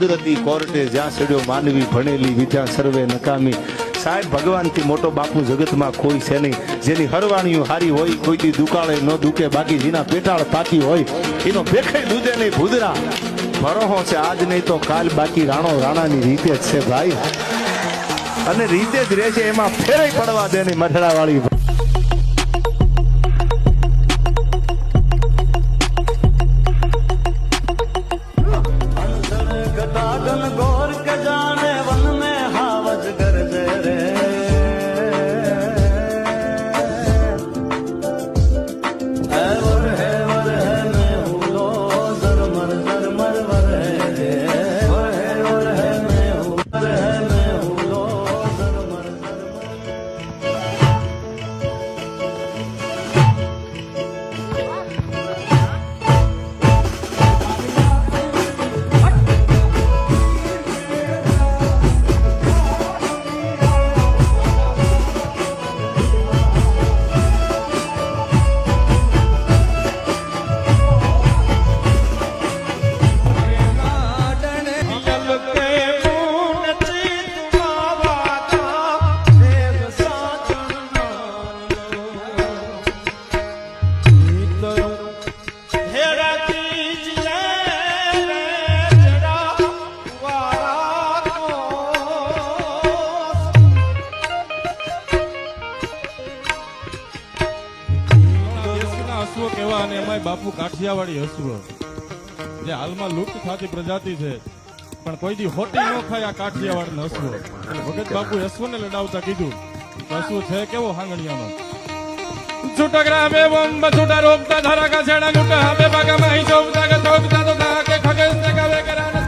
કુદરતી કોર્ટે જ્યાં સડ્યો માનવી ભણેલી વિદ્યા સર્વે નકામી। સાહેબ ભગવાનથી મોટો બાપુ જગતમાં કોઈ છે નહીં, જેની હરવાણીઓ હારી હોય કોઈથી દુકાળે ન દુકે, બાકી જેના પેટાળ પાકી હોય એનો ભેખે દૂધે નહીં ભૂદરા। ભરોહો છે આજ નહીં તો કાલ, બાકી રાણો રાણાની રીતે જ છે ભાઈ, અને રીતે જ રહે છે, એમાં ફેરે પડવા દે નહીં મઠડા વાળી। બાપુ કાઠિયાવાડી હસવો જે હાલમાં લુપ્ત થતી પ્રજાતિ છે, પણ કોઈ દી હોટી ન ખાય આ કાઠિયાવાડ ને હસવો। ભગત બાપુ હસવને લડાવતા કીધું હસવું છે કેવો હાંગણિયાનો છૂટકરા બે બોમ્બ છૂટા રોકતા ધારા કા છેડા લૂટા બે બાગા માં ચોકતા કે ચોકતા તો કા કે ખગેશ ને ગાવે કરાને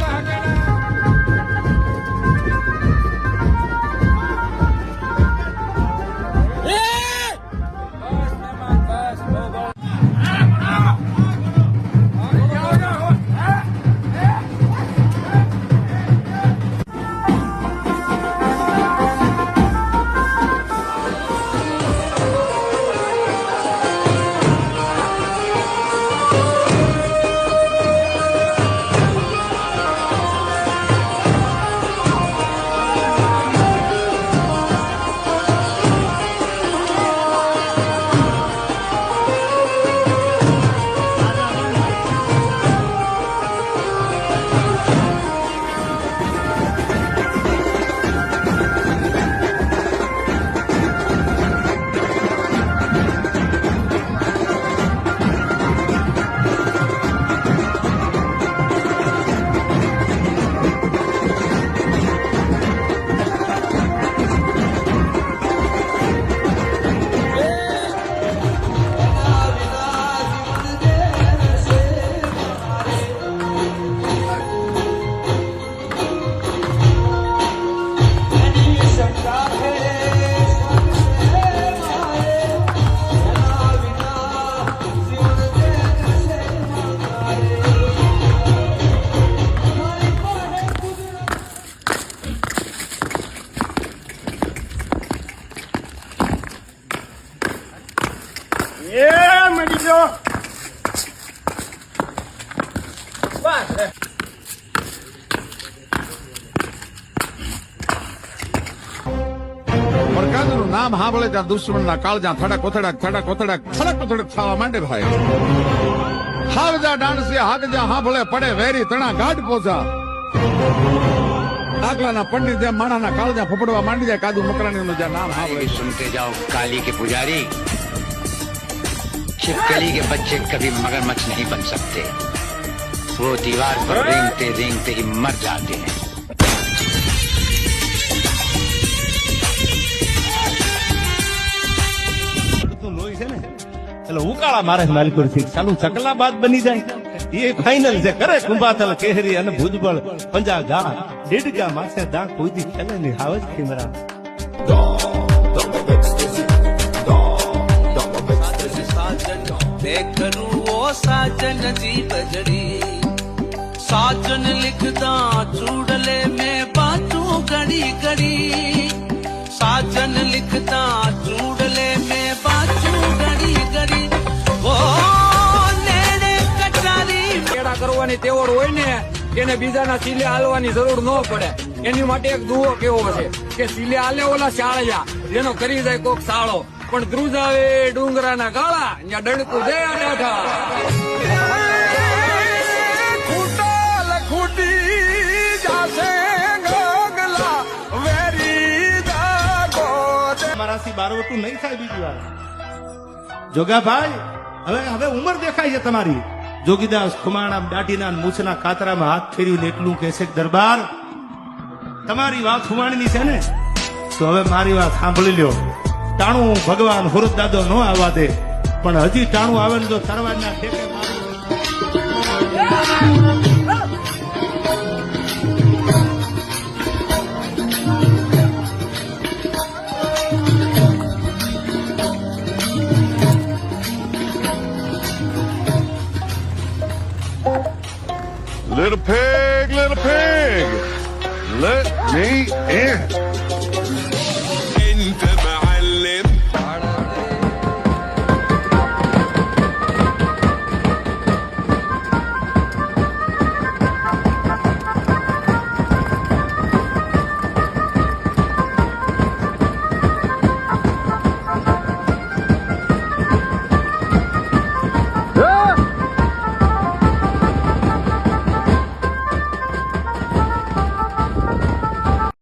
નામ સાંભળે ત્યાં દુશ્મન ના કાળજા થડક ઓથડક થડક ઓથડક થડક ઓથડક થવા માંડે ભાઈ। હાવજા ડાણસિયા હાકજા સાંભળે પડે વેરી તણા ગાઢ પોસા। આગલાના પંડિત જેમ માણાના કાળજા ફફડવા માંડી જાય કાદુ મકરાણી નું જ્યાં નામ સાંભળે। सुनते जाओ काली के पुजारी, छिपकली के बच्चे कभी मगरमच्छ नहीं बन सकते, वो दीवार पर रेंगते रेंगते ही मर जाते हैं। એટલે ઉકાળા મારે માલિકોર થી ચાલુ ચકલા બાદ બની જાય એ ફાઇનલ છે કરે કુંભાતલ કેહરી અને ભુજબળ પંજા ગા ડેડગા માથે દા કોઈ દી ખેલે ની હાવજ થી મરા। देखूं वो साजन जी बजड़ी, साजन लिखदा चूड़ले में बातू घड़ी घड़ी, साजन लिखदा चूड़ले में बातू घड़ी घड़ी। वो नेड़े कटारी કેડા કરવાની તેવડ હોય ને એને બીજાના સિલે હાલવાની જરૂર ન પડે. એની માટે એક દુઓ કેવો છે કે સિલે હાલે ઓલા શાળિયા, જેનો કરી જાય કોક સાળો, પણ ધ્રુજાવે ડુંગરાના ગાળા, ત્યાં ડણકું દે ડાઢા. ખૂટાલ ખૂટી જાશે ગગલા, વેરી જાગો દે. મારાથી બારવટું નહીં થાય બીજી વાર. જોગાભાઈ, હવે ઉંમર દેખાય છે તમારી. જોગીદાસ ખુમાણા દાઢીના મૂછના કાતરામાં હાથ ફેરીને એટલું કહે છે કે દરબાર, તમારી વાત હુવાણીની છે ને, તો હવે મારી વાત સાંભળી લ્યો. ટાણું ભગવાન હુરત દાદો ન આવવા દે, પણ હજી ટાણું આવે ને જો તરવારના ઠેકે Little pig, let me in.